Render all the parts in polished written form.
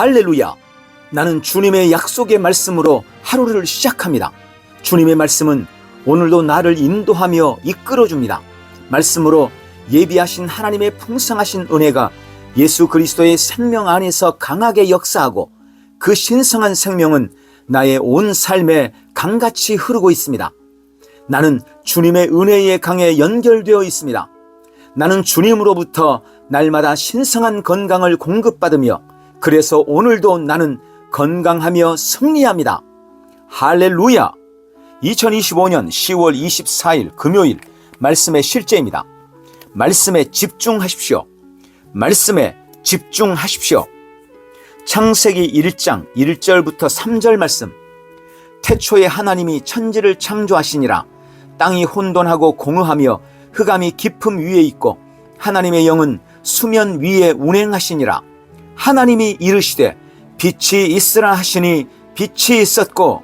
할렐루야! 나는 주님의 약속의 말씀으로 하루를 시작합니다. 주님의 말씀은 오늘도 나를 인도하며 이끌어줍니다. 말씀으로 예비하신 하나님의 풍성하신 은혜가 예수 그리스도의 생명 안에서 강하게 역사하고 그 신성한 생명은 나의 온 삶에 강같이 흐르고 있습니다. 나는 주님의 은혜의 강에 연결되어 있습니다. 나는 주님으로부터 날마다 신성한 건강을 공급받으며 그래서 오늘도 나는 건강하며 승리합니다. 할렐루야! 2025년 10월 24일 금요일 말씀의 실제입니다. 말씀에 집중하십시오. 말씀에 집중하십시오. 창세기 1장 1절부터 3절 말씀. 태초에 하나님이 천지를 창조하시니라. 땅이 혼돈하고 공허하며 흑암이 깊음 위에 있고 하나님의 영은 수면 위에 운행하시니라. 하나님이 이르시되 빛이 있으라 하시니 빛이 있었고.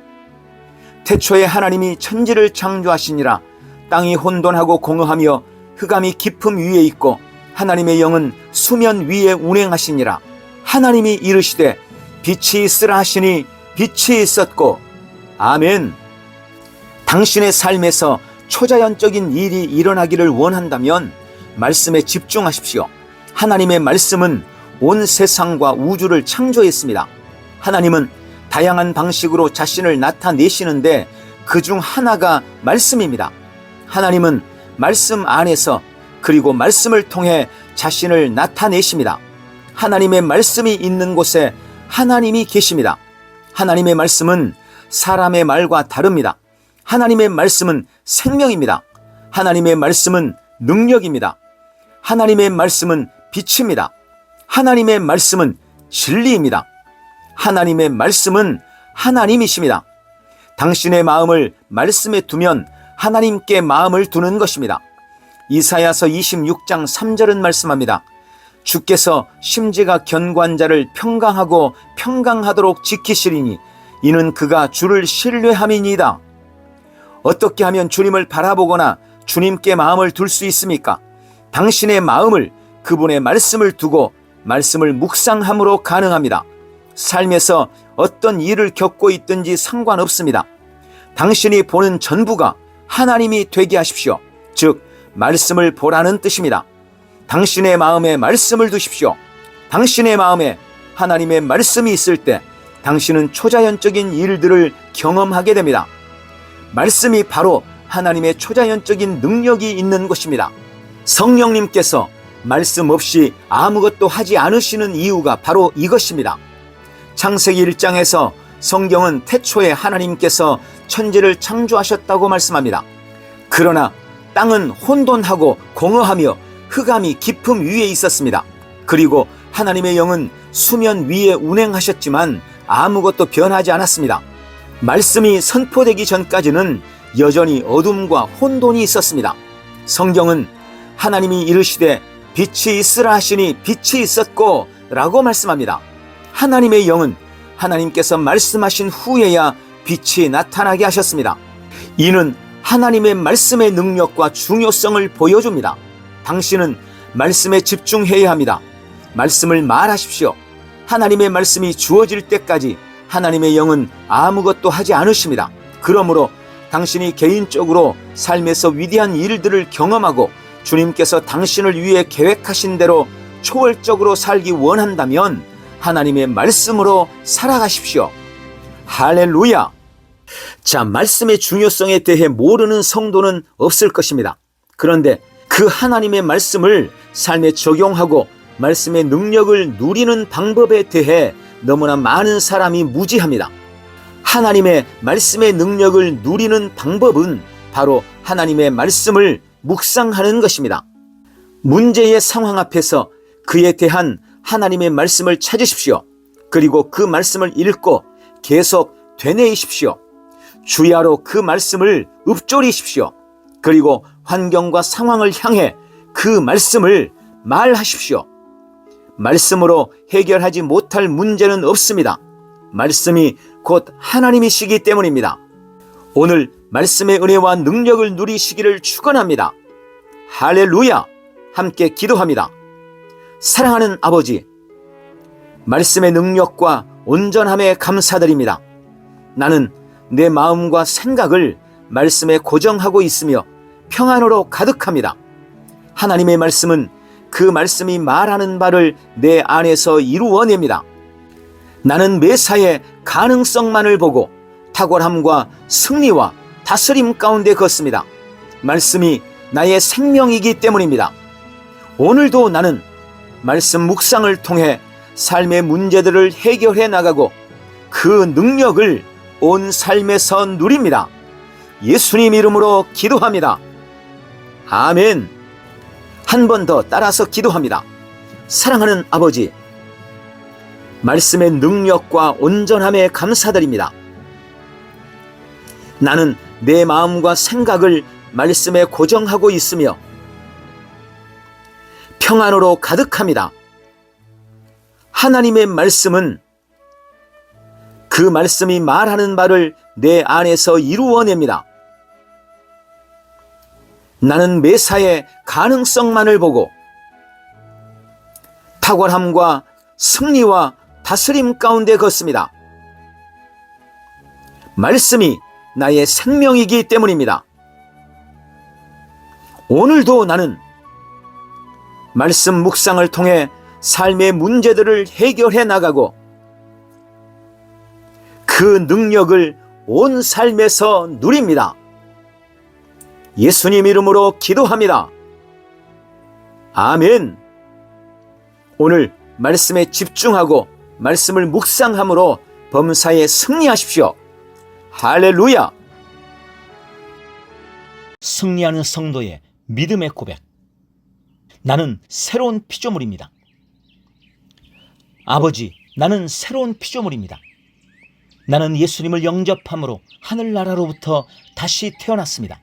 태초에 하나님이 천지를 창조하시니라. 땅이 혼돈하고 공허하며 흑암이 깊음 위에 있고 하나님의 영은 수면 위에 운행하시니라. 하나님이 이르시되 빛이 있으라 하시니 빛이 있었고. 아멘. 당신의 삶에서 초자연적인 일이 일어나기를 원한다면 말씀에 집중하십시오. 하나님의 말씀은 온 세상과 우주를 창조했습니다. 하나님은 다양한 방식으로 자신을 나타내시는데 그중 하나가 말씀입니다. 하나님은 말씀 안에서 그리고 말씀을 통해 자신을 나타내십니다. 하나님의 말씀이 있는 곳에 하나님이 계십니다. 하나님의 말씀은 사람의 말과 다릅니다. 하나님의 말씀은 생명입니다. 하나님의 말씀은 능력입니다. 하나님의 말씀은 빛입니다. 하나님의 말씀은 진리입니다. 하나님의 말씀은 하나님이십니다. 당신의 마음을 말씀에 두면 하나님께 마음을 두는 것입니다. 이사야서 26장 3절은 말씀합니다. 주께서 심지가 견고한 자를 평강하고 평강하도록 지키시리니 이는 그가 주를 신뢰함이니이다. 어떻게 하면 주님을 바라보거나 주님께 마음을 둘 수 있습니까? 당신의 마음을 그분의 말씀을 두고 말씀을 묵상함으로 가능합니다. 삶에서 어떤 일을 겪고 있든지 상관없습니다. 당신이 보는 전부가 하나님이 되게 하십시오. 즉 말씀을 보라는 뜻입니다. 당신의 마음에 말씀을 두십시오. 당신의 마음에 하나님의 말씀이 있을 때 당신은 초자연적인 일들을 경험하게 됩니다. 말씀이 바로 하나님의 초자연적인 능력이 있는 것입니다. 성령님께서 말씀 없이 아무것도 하지 않으시는 이유가 바로 이것입니다. 창세기 1장에서 성경은 태초에 하나님께서 천지를 창조하셨다고 말씀합니다. 그러나 땅은 혼돈하고 공허하며 흑암이 깊음 위에 있었습니다. 그리고 하나님의 영은 수면 위에 운행하셨지만 아무것도 변하지 않았습니다. 말씀이 선포되기 전까지는 여전히 어둠과 혼돈이 있었습니다. 성경은 하나님이 이르시되 빛이 있으라 하시니 빛이 있었고 라고 말씀합니다. 하나님의 영은 하나님께서 말씀하신 후에야 빛이 나타나게 하셨습니다. 이는 하나님의 말씀의 능력과 중요성을 보여줍니다. 당신은 말씀에 집중해야 합니다. 말씀을 말하십시오. 하나님의 말씀이 주어질 때까지 하나님의 영은 아무것도 하지 않으십니다. 그러므로 당신이 개인적으로 삶에서 위대한 일들을 경험하고 주님께서 당신을 위해 계획하신 대로 초월적으로 살기 원한다면 하나님의 말씀으로 살아가십시오. 할렐루야! 자, 말씀의 중요성에 대해 모르는 성도는 없을 것입니다. 그런데 그 하나님의 말씀을 삶에 적용하고 말씀의 능력을 누리는 방법에 대해 너무나 많은 사람이 무지합니다. 하나님의 말씀의 능력을 누리는 방법은 바로 하나님의 말씀을 묵상하는 것입니다. 문제의 상황 앞에서 그에 대한 하나님의 말씀을 찾으십시오. 그리고 그 말씀을 읽고 계속 되뇌이십시오. 주야로 그 말씀을 읊조리십시오. 그리고 환경과 상황을 향해 그 말씀을 말하십시오. 말씀으로 해결하지 못할 문제는 없습니다. 말씀이 곧 하나님이시기 때문입니다. 오늘 말씀의 은혜와 능력을 누리시기를 축원합니다. 할렐루야! 함께 기도합니다. 사랑하는 아버지, 말씀의 능력과 온전함에 감사드립니다. 나는 내 마음과 생각을 말씀에 고정하고 있으며 평안으로 가득합니다. 하나님의 말씀은 그 말씀이 말하는 바를 내 안에서 이루어냅니다. 나는 매사에 가능성만을 보고 탁월함과 승리와 다스림 가운데 걷습니다. 말씀이 나의 생명이기 때문입니다. 오늘도 나는 말씀 묵상을 통해 삶의 문제들을 해결해 나가고 그 능력을 온 삶에서 누립니다. 예수님 이름으로 기도합니다. 아멘. 한 번 더 따라서 기도합니다. 사랑하는 아버지, 말씀의 능력과 온전함에 감사드립니다. 나는 내 마음과 생각을 말씀에 고정하고 있으며 평안으로 가득합니다. 하나님의 말씀은 그 말씀이 말하는 바를 내 안에서 이루어냅니다. 나는 매사에 가능성만을 보고 탁월함과 승리와 다스림 가운데 걷습니다. 말씀이 나의 생명이기 때문입니다. 오늘도 나는 말씀 묵상을 통해 삶의 문제들을 해결해 나가고 그 능력을 온 삶에서 누립니다. 예수님 이름으로 기도합니다. 아멘. 오늘 말씀에 집중하고 말씀을 묵상함으로 범사에 승리하십시오. 할렐루야. 승리하는 성도의 믿음의 고백. 나는 새로운 피조물입니다. 아버지, 나는 새로운 피조물입니다. 나는 예수님을 영접함으로 하늘나라로부터 다시 태어났습니다.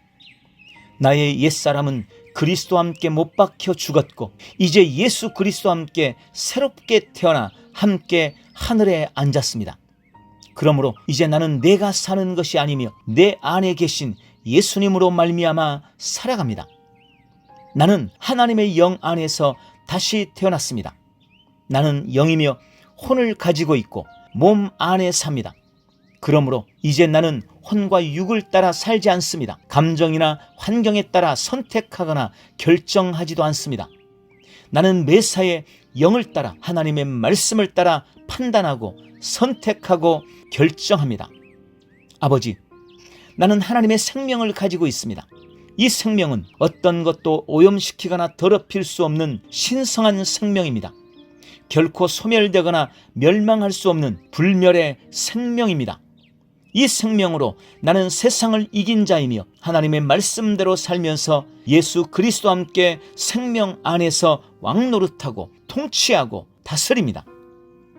나의 옛사람은 그리스도와 함께 못 박혀 죽었고 이제 예수 그리스도와 함께 새롭게 태어나 함께 하늘에 앉았습니다. 그러므로 이제 나는 내가 사는 것이 아니며 내 안에 계신 예수님으로 말미암아 살아갑니다. 나는 하나님의 영 안에서 다시 태어났습니다. 나는 영이며 혼을 가지고 있고 몸 안에 삽니다. 그러므로 이제 나는 혼과 육을 따라 살지 않습니다. 감정이나 환경에 따라 선택하거나 결정하지도 않습니다. 나는 매사에 영을 따라 하나님의 말씀을 따라 판단하고 선택하고 결정합니다. 아버지, 나는 하나님의 생명을 가지고 있습니다. 이 생명은 어떤 것도 오염시키거나 더럽힐 수 없는 신성한 생명입니다. 결코 소멸되거나 멸망할 수 없는 불멸의 생명입니다. 이 생명으로 나는 세상을 이긴 자이며 하나님의 말씀대로 살면서 예수 그리스도와 함께 생명 안에서 왕노릇하고 통치하고 다스립니다.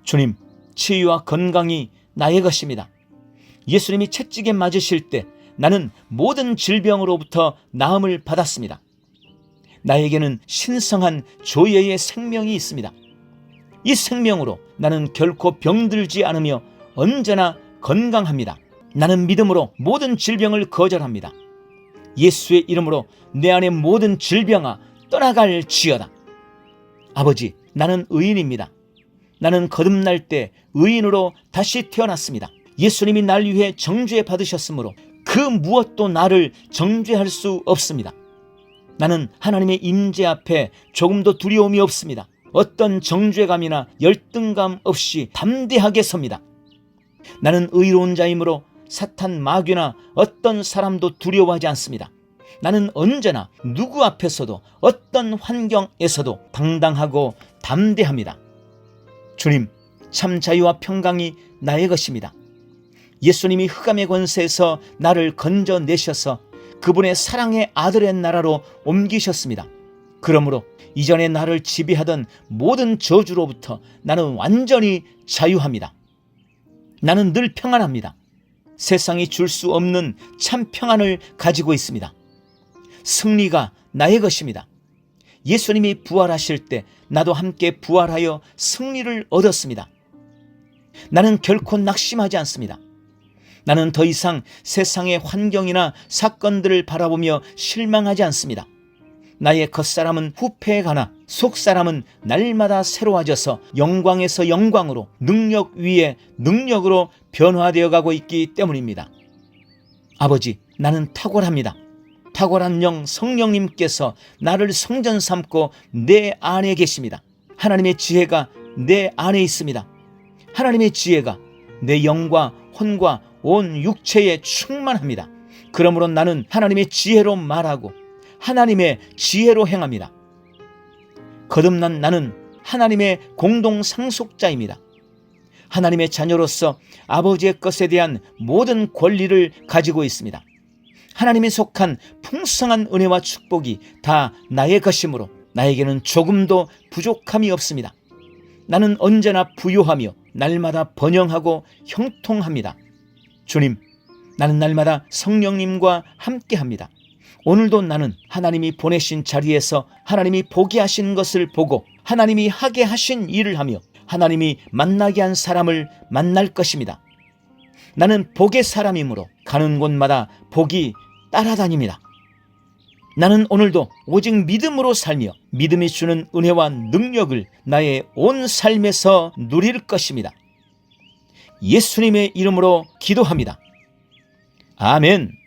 주님, 치유와 건강이 나의 것입니다. 예수님이 채찍에 맞으실 때 나는 모든 질병으로부터 나음을 받았습니다. 나에게는 신성한 조예의 생명이 있습니다. 이 생명으로 나는 결코 병들지 않으며 언제나 건강합니다. 나는 믿음으로 모든 질병을 거절합니다. 예수의 이름으로 내 안의 모든 질병아 떠나갈지어다. 아버지, 나는 의인입니다. 나는 거듭날 때 의인으로 다시 태어났습니다. 예수님이 날 위해 정죄 받으셨으므로 그 무엇도 나를 정죄할 수 없습니다. 나는 하나님의 임재 앞에 조금도 두려움이 없습니다. 어떤 정죄감이나 열등감 없이 담대하게 섭니다. 나는 의로운 자이므로 사탄 마귀나 어떤 사람도 두려워하지 않습니다. 나는 언제나 누구 앞에서도 어떤 환경에서도 당당하고 담대합니다. 주님, 참 자유와 평강이 나의 것입니다. 예수님이 흑암의 권세에서 나를 건져내셔서 그분의 사랑의 아들의 나라로 옮기셨습니다. 그러므로 이전에 나를 지배하던 모든 저주로부터 나는 완전히 자유합니다. 나는 늘 평안합니다. 세상이 줄 수 없는 참 평안을 가지고 있습니다. 승리가 나의 것입니다. 예수님이 부활하실 때 나도 함께 부활하여 승리를 얻었습니다. 나는 결코 낙심하지 않습니다. 나는 더 이상 세상의 환경이나 사건들을 바라보며 실망하지 않습니다. 나의 겉사람은 후패에 가나 속사람은 날마다 새로워져서 영광에서 영광으로 능력 위에 능력으로 변화되어 가고 있기 때문입니다. 아버지, 나는 탁월합니다. 탁월한 영 성령님께서 나를 성전 삼고 내 안에 계십니다. 하나님의 지혜가 내 안에 있습니다. 하나님의 지혜가 내 영과 혼과 온 육체에 충만합니다. 그러므로 나는 하나님의 지혜로 말하고 하나님의 지혜로 행합니다. 거듭난 나는 하나님의 공동 상속자입니다. 하나님의 자녀로서 아버지의 것에 대한 모든 권리를 가지고 있습니다. 하나님이 속한 풍성한 은혜와 축복이 다 나의 것이므로 나에게는 조금도 부족함이 없습니다. 나는 언제나 부요하며 날마다 번영하고 형통합니다. 주님, 나는 날마다 성령님과 함께합니다. 오늘도 나는 하나님이 보내신 자리에서 하나님이 보게 하신 것을 보고 하나님이 하게 하신 일을 하며 하나님이 만나게 한 사람을 만날 것입니다. 나는 복의 사람이므로 가는 곳마다 복이 따라다닙니다. 나는 오늘도 오직 믿음으로 살며 믿음이 주는 은혜와 능력을 나의 온 삶에서 누릴 것입니다. 예수님의 이름으로 기도합니다. 아멘.